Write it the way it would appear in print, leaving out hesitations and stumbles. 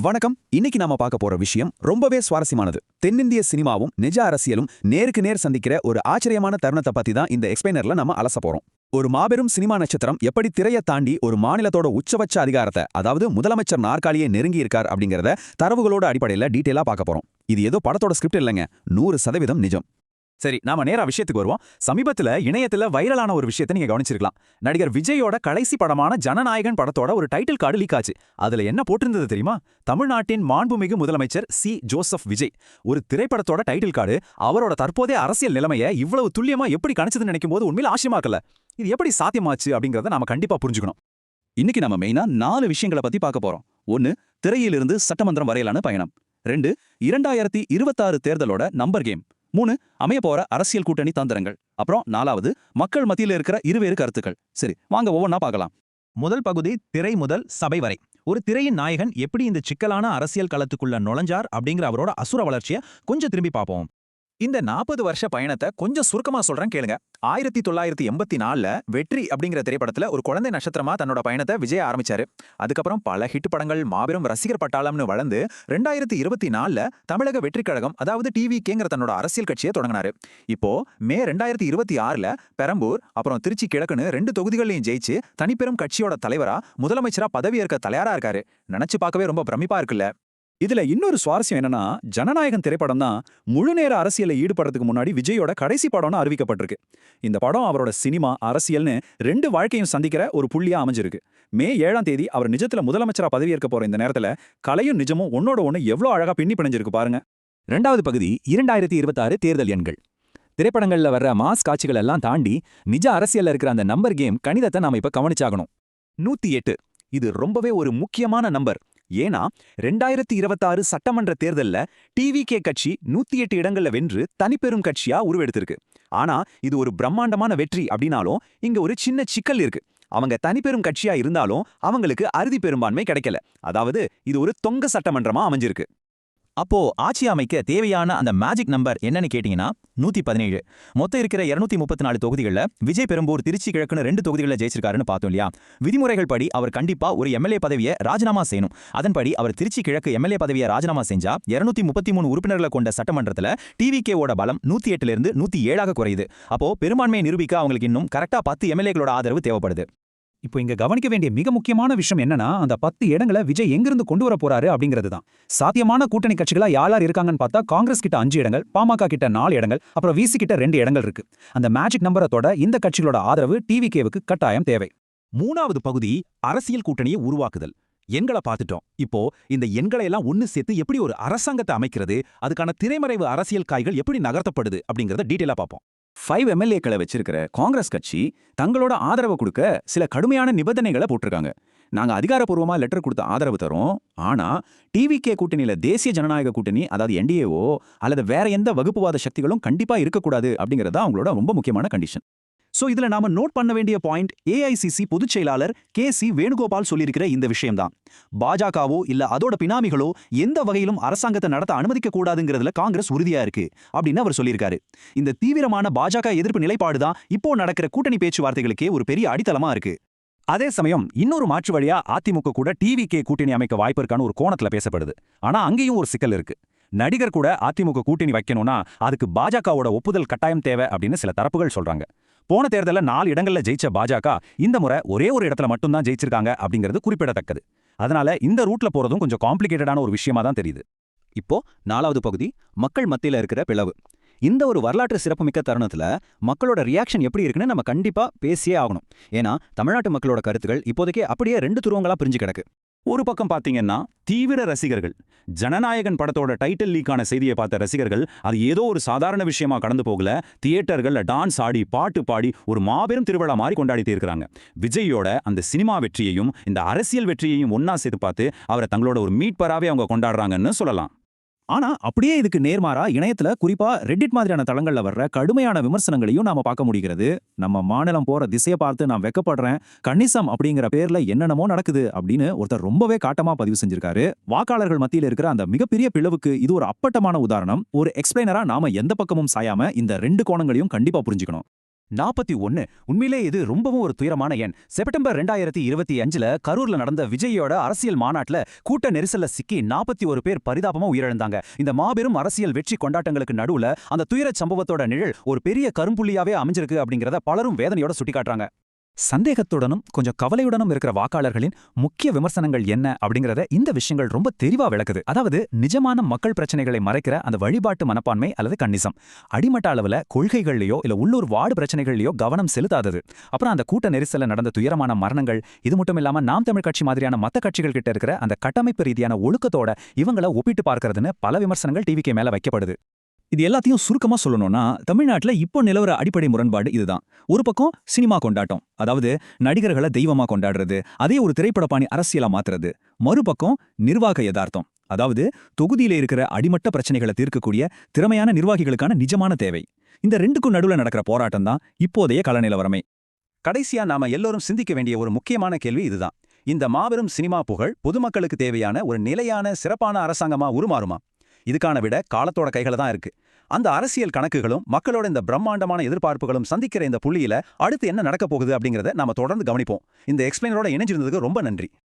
வணக்கம். இன்னைக்கு நாம பார்க்க போற விஷயம் ரொம்பவே சுவாரஸ்யமானது. தென்னிந்திய சினிமாவும் நிஜ அரசியலும் நேருக்கு நேர் சந்திக்கிற ஒரு ஆச்சரியமான தருணத்தை பத்தி தான் இந்த எக்ஸ்பிளைனர்ல நம்ம அலச போறோம். ஒரு மாபெரும் சினிமா நட்சத்திரம் எப்படி திரையை தாண்டி ஒரு மாநிலத்தோட உச்சபட்ச அதிகாரத்தை, அதாவது முதலமைச்சர் நாற்காலியை நெருங்கி இருக்கார் அப்படிங்கறத தரவுகளோட அடிப்படையில டீட்டெயிலா பார்க்க போறோம். இது ஏதோ படத்தோட ஸ்கிரிப்ட் இல்லைங்க, 100% நிஜம். சரி, நாம நேரா விஷயத்துக்கு வருவோம். சமீபத்துல இணையத்துல வைரலான ஒரு விஷயத்தை நீங்க கவனிச்சிருக்கலாம். நடிகர் விஜயோட கடைசி படமான ஜனநாயகன் படத்தோட ஒரு டைட்டில் கார்டு லீக் ஆச்சு. அதுல என்ன போட்டிருந்தது தெரியுமா? தமிழ்நாட்டின் மாண்புமிகு முதலமைச்சர் சி. ஜோசப் விஜய். ஒரு திரைப்படத்தோட டைட்டில் கார்டு அவரோட தற்போதைய அரசியல் நிலைமையை இவ்வளவு துல்லியமா எப்படி கணிச்சதுன்னு நினைக்கும் போது உண்மையில ஆச்சரியமா இருக்கல. இது எப்படி சாத்தியமாச்சு அப்படிங்கறத நாம கண்டிப்பா புரிஞ்சுக்கணும். இன்னைக்கு நம்ம மெயினா 4 விஷயங்களை பத்தி பார்க்க போறோம். 1, திரையிலிருந்து சட்டமன்றம் வரையிலான பயணம். 2, 2026 தேர்தலோட நம்பர் கேம். 3, அமைய போற அரசியல் கூட்டணி தந்திரங்கள். அப்புறம் 4வது, மக்கள் மத்தியில இருக்கிற இருவேறு கருத்துக்கள். சரி, வாங்க ஒவ்வொன்னா பார்க்கலாம். முதல் பகுதி, திரை முதல் சபை வரை. ஒரு திரையின் நாயகன் எப்படி இந்த சிக்கலான அரசியல் களத்துக்குள்ள நுழைஞ்சார் அப்படிங்கிற அவரோட அசுர வளர்ச்சியை கொஞ்சம் திரும்பி பார்ப்போம். இந்த 40 வருஷ பயணத்தை கொஞ்சம் சுருக்கமா சொல்றேன் கேளுங்க. 1984ல வெற்றி அப்படிங்கிற திரைப்படத்துல ஒரு குழந்தை நட்சத்திரமா தன்னோட பயணத்தை விஜய் ஆரம்பிச்சாரு. அதுக்கப்புறம் பல ஹிட் படங்கள், மாபெரும் ரசிகர் பட்டாளம்னு வளர்ந்து 2024ல தமிழக வெற்றி கழகம், அதாவது டிவிகேங்கிற தன்னோட அரசியல் கட்சியை தொடங்கினாரு. இப்போ மே 2026ல பெரம்பூர் அப்புறம் திருச்சி கிழக்குன்னு 2 தொகுதிகளையும் ஜெயிச்சு தனிப்பெரும் கட்சியோட தலைவரா, முதலமைச்சரா பதவியேற்க தயாரா இருக்காரு. நினைச்சு பார்க்கவே ரொம்ப பிரமிப்பா இருக்குல்ல. இதுல இன்னொரு சுவாரஸ்யம் என்னன்னா, ஜனநாயகன் திரைப்படம் தான் முழுநேர அரசியல ஈடுபடுறதுக்கு முன்னாடி விஜயோட கடைசி படம்னு அறிவிக்கப்பட்டிருக்கு. இந்த படம் அவரோட சினிமா, அரசியல்னு 2 வாழ்க்கையும் சந்திக்கிற ஒரு புள்ளியா அமைஞ்சிருக்கு. மே 7ஆம் தேதி அவர் நிஜத்துல முதலமைச்சரா பதவியேற்க போற இந்த நேரத்துல கலையும் நிஜமும் ஒன்னோட ஒண்ணு எவ்வளவு அழகா பின்னி பிணைஞ்சிருக்கு பாருங்க. 2வது பகுதி, 2026 தேர்தல் எண்கள். திரைப்படங்கள்ல வர்ற மாஸ் காட்சிகள் எல்லாம் தாண்டி நிஜ அரசியல்ல இருக்கிற அந்த நம்பர் கேம் கணிதத்தை நாம இப்ப கவனிச்சாகணும். 108. இது ரொம்பவே ஒரு முக்கியமான நம்பர். ஏன்னா 2026 சட்டமன்ற தேர்தல்ல டிவிகே கட்சி 108 இடங்கள்ல வென்று தனிப்பெரும் கட்சியா உருவெடுத்திருக்கு. ஆனா இது ஒரு பிரம்மாண்டமான வெற்றி அப்படின்னாலும் இங்க ஒரு சின்ன சிக்கல் இருக்கு. அவங்க தனிப்பெரும் கட்சியா இருந்தாலும் அவங்களுக்கு அறுதி பெரும்பான்மை கிடைக்கல. அதாவது இது ஒரு தொங்க சட்டமன்றமா அமைஞ்சிருக்கு. அப்போ ஆட்சி அமைக்க தேவையான அந்த மேஜிக் நம்பர் என்னன்னு கேட்டீங்கன்னா 117. மொத்தம் இருக்கிற 234 தொகுதிகளில் விஜய் பெரம்பூர், திருச்சி கிழக்குன்னு 2 தொகுதிகளில் ஜெயிச்சிருக்காருன்னு பார்த்தோம் இல்லையா? விதிமுறைகள் படி அவர் கண்டிப்பா ஒரு எம்எல்ஏ பதவியை ராஜினாமா செய்யணும். அதன்படி அவர் திருச்சி கிழக்கு எம்எல்ஏ பதவியை ராஜினாமா செஞ்சா 233 உறுப்பினர்களை கொண்ட சட்டமன்றத்தில் டிவிகேவோட பலம் 108லிருந்து 107ஆக குறையுது. அப்போ பெரும்பான்மையை நிரூபிக்க அவங்களுக்கு இன்னும் கரெக்டா 10 எம்எல்ஏக்களோட ஆதரவு தேவைப்படுது. இப்போ இங்க கவனிக்க வேண்டிய மிக முக்கியமான விஷயம் என்னன்னா, அந்த 10 இடங்களை விஜய் எங்கிருந்து கொண்டு வர போறாரு அப்படிங்கிறது தான். சாத்தியமான கூட்டணி கட்சிகளா யார் யார் இருக்காங்கன்னு பார்த்தா, காங்கிரஸ் கிட்ட 5 இடங்கள், பாமக கிட்ட 4 இடங்கள், அப்புறம் விசி கிட்ட 2 இடங்கள் இருக்கு. அந்த மேஜிக் நம்பரை தொட இந்த கட்சிகளோட ஆதரவு டிவிகேவுக்கு கட்டாயம் தேவை. 3வது பகுதி, அரசியல் கூட்டணியை உருவாக்குதல். எண்களை பார்த்துட்டோம். இப்போ இந்த எண்களை எல்லாம் ஒன்னு சேர்த்து எப்படி ஒரு அரசாங்கத்தை அமைக்கிறது, அதுக்கான திரைமறைவு அரசியல் காய்கள் எப்படி நகர்த்தப்படுது அப்படிங்கறத டீடைலா பார்ப்போம். 5 எம்எல்ஏக்களை வச்சிருக்கிற காங்கிரஸ் கட்சி தங்களோட ஆதரவு கொடுக்க சில கடுமையான நிபந்தனைகளை போட்டிருக்காங்க. நாங்க அதிகாரப்பூர்வமா லெட்டர் கொடுத்த ஆதரவு தரோம், ஆனா டிவிகே கூட்டணியில தேசிய ஜனநாயக கூட்டணி, அதாவது என்டிஏஓ அல்லது வேற எந்த வகுப்புவாத சக்திகளும் கண்டிப்பா இருக்கக்கூடாது அப்படிங்கறதா அவங்களோட ரொம்ப முக்கியமான கண்டிஷன். சோ இதுல நாம நோட் பண்ண வேண்டிய பாயிண்ட், ஏஐசிசி பொதுச் செயலாளர் கே.சி. வேணுகோபால் சொல்லியிருக்கிற இந்த விஷயம்தான். பாஜகவோ இல்ல அதோட பினாமிகளோ எந்த வகையிலும் அரசாங்கத்தை நடத்த அனுமதிக்க கூடாதுங்கிறதுல காங்கிரஸ் உறுதியா இருக்கு அப்படின்னு அவர் சொல்லியிருக்காரு. இந்த தீவிரமான பாஜக எதிர்ப்பு நிலைப்பாடுதான் இப்போ நடக்கிற கூட்டணி பேச்சுவார்த்தைகளுக்கே ஒரு பெரிய அடித்தளமா இருக்கு. அதே சமயம் இன்னொரு மாற்று வழியா அதிமுக கூட டிவிகே கூட்டணி அமைக்க வாய்ப்பு இருக்கான்னு ஒரு கோணத்துல பேசப்படுது. ஆனா அங்கேயும் ஒரு சிக்கல் இருக்கு. நடிகர் கூட அதிமுக கூட்டணி வைக்கணும்னா அதுக்கு பாஜகவோட ஒப்புதல் கட்டாயம் தேவை அப்படின்னு சில தரப்புகள் சொல்றாங்க. போன தேர்தலில் 4 இடங்கள்ல ஜெயிச்ச பாஜக இந்த முறை ஒரே ஒரு இடத்துல மட்டும்தான் ஜெயிச்சிருக்காங்க அப்படிங்கிறது குறிப்பிடத்தக்கது. அதனால இந்த ரூட்ல போறதும் கொஞ்சம் காம்ப்ளிகேட்டடான ஒரு விஷயமா தான் தெரியுது. இப்போ 4வது பகுதி, மக்கள் மத்தியில இருக்கிற பிளவு. இந்த ஒரு வரலாற்று சிறப்புமிக்க தருணத்துல மக்களோட ரியாக்ஷன் எப்படி இருக்குன்னு நம்ம கண்டிப்பா பேசியே ஆகணும். ஏன்னா தமிழ்நாட்டு மக்களோட கருத்துக்கள் இப்போதைக்கே அப்படியே 2 துருவங்களா பிரிஞ்சு கிடக்கு. ஒரு பக்கம் பாத்தீங்கன்னா தீவிர ரசிகர்கள், ஜனநாயகன் படத்தோட டைட்டில் லீக்கான செய்தியை பார்த்த ரசிகர்கள் அது ஏதோ ஒரு சாதாரண விஷயமா கடந்து போகல, தியேட்டர்கள்ல டான்ஸ் ஆடி பாட்டு பாடி ஒரு மாபெரும் திருவிழா மாதிரி கொண்டாடிட்டு இருக்கிறாங்க. விஜயோட அந்த சினிமா வெற்றியையும் இந்த அரசியல் வெற்றியையும் ஒன்னா சேர்த்து பார்த்து அவரை தங்களோட ஒரு மீட்பராவே அவங்க கொண்டாடுறாங்கன்னு சொல்லலாம். ஆனா அப்படியே இதுக்கு நேர்மாறா இணையத்துல குறிப்பா ரெட்டிட் மாதிரியான தளங்கள்ல வர்ற கடுமையான விமர்சனங்களையும் நாம பார்க்க முடிகிறது. நம்ம மாநிலம் போற திசையை பார்த்து நான் வெக்கப்படுறேன், கன்னிசம் அப்படிங்கிற பேர்ல என்னென்னமோ நடக்குது அப்படின்னு ஒருத்தர் ரொம்பவே காட்டமா பதிவு செஞ்சிருக்காரு. வாக்காளர்கள் மத்தியில் இருக்கிற அந்த மிகப்பெரிய பிளவுக்கு இது ஒரு அப்பட்டமான உதாரணம். ஒரு எக்ஸ்பிளைனரா நாம எந்த பக்கமும் சாயாம இந்த 2 கோணங்களையும் கண்டிப்பா புரிஞ்சுக்கணும். 41 உண்மையிலே இது ரொம்பவும் ஒரு துயரமான எண். செப்டம்பர் 2025ல கரூர்ல நடந்த விஜயோட அரசியல் மாநாட்டுல கூட்ட நெரிசல்ல சிக்கி 41 பேர் பரிதாபமா உயிரிழந்தாங்க. இந்த மாபெரும் அரசியல் வெற்றி கொண்டாட்டங்களுக்கு நடுவுல அந்த துயரச் சம்பவத்தோட நிழல் ஒரு பெரிய கரும்புள்ளியாவே அமைஞ்சிருக்கு அப்படிங்கறத பலரும் வேதனையோட சுட்டிக்காட்டுறாங்க. சந்தேகத்துடனும் கொஞ்சம் கவலையுடனும் இருக்கிற வாக்காளர்களின் முக்கிய விமர்சனங்கள் என்ன அப்படிங்கறத இந்த விஷயங்கள் ரொம்ப தெளிவா விளக்குது. அதாவது நிஜமான மக்கள் பிரச்சனைகளை மறைக்கிற அந்த வழிபாட்டு மனப்பான்மை அல்லது கன்னிசம், அடிமட்ட அளவுல கொள்கைகள்லயோ இல்ல உள்ளூர் வார்டு பிரச்சனைகள்லயோ கவனம் செலுத்தாதது, அப்புறம் அந்த கூட்ட நெரிசல்ல நடந்த துயரமான மரணங்கள், இது மட்டும் இல்லாம நாம் தமிழ் கட்சி மாதிரியான மத்த கட்சிகள் கிட்ட இருக்கிற அந்த கட்டமைப்பு ரீதியான ஒழுக்கத்தோட இவங்கள ஒப்பிட்டு பார்க்கறதுன்னு பல விமர்சனங்கள் டிவிக்கு மேல வைக்கப்படுது. இது எல்லாத்தையும் சுருக்கமா சொல்லணும்னா தமிழ்நாட்டுல இப்போ நிலவர அடிப்படை முரண்பாடு இதுதான். ஒரு பக்கம் சினிமா கொண்டாட்டம், அதாவது நடிகர்களை தெய்வமா கொண்டாடுறது, அதே ஒரு திரைப்படப்பாணி அரசியலா மாத்துறது. மறுபக்கம் நிர்வாக யதார்த்தம், அதாவது தொகுதியில இருக்கிற அடிமட்ட பிரச்சனைகளை தீர்க்கக்கூடிய திறமையான நிர்வாகிகளுக்கான நிஜமான தேவை. இந்த ரெண்டுக்கும் நடுவுல நடக்கிற போராட்டம் தான் இப்போதைய கள நிலவரமே. கடைசியா நாம எல்லோரும் சிந்திக்க வேண்டிய ஒரு முக்கியமான கேள்வி இதுதான். இந்த மாபெரும் சினிமா புகழ் பொதுமக்களுக்கு தேவையான ஒரு நிலையான சிறப்பான அரசாங்கமா உருமாறுமா? இதுக்கான விட காலத்தோட கையில தான் இருக்கு. அந்த அரசியல் கணக்குகளும் மக்களோட இந்த பிரம்மாண்டமான எதிர்பார்ப்புகளும் சந்திக்கிற இந்த புள்ளியில அடுத்து என்ன நடக்க போகுது அப்படிங்கறத நாம தொடர்ந்து கவனிப்போம். இந்த எக்ஸ்பிளைனரோட இணைஞ்சிருந்ததுக்கு ரொம்ப நன்றி.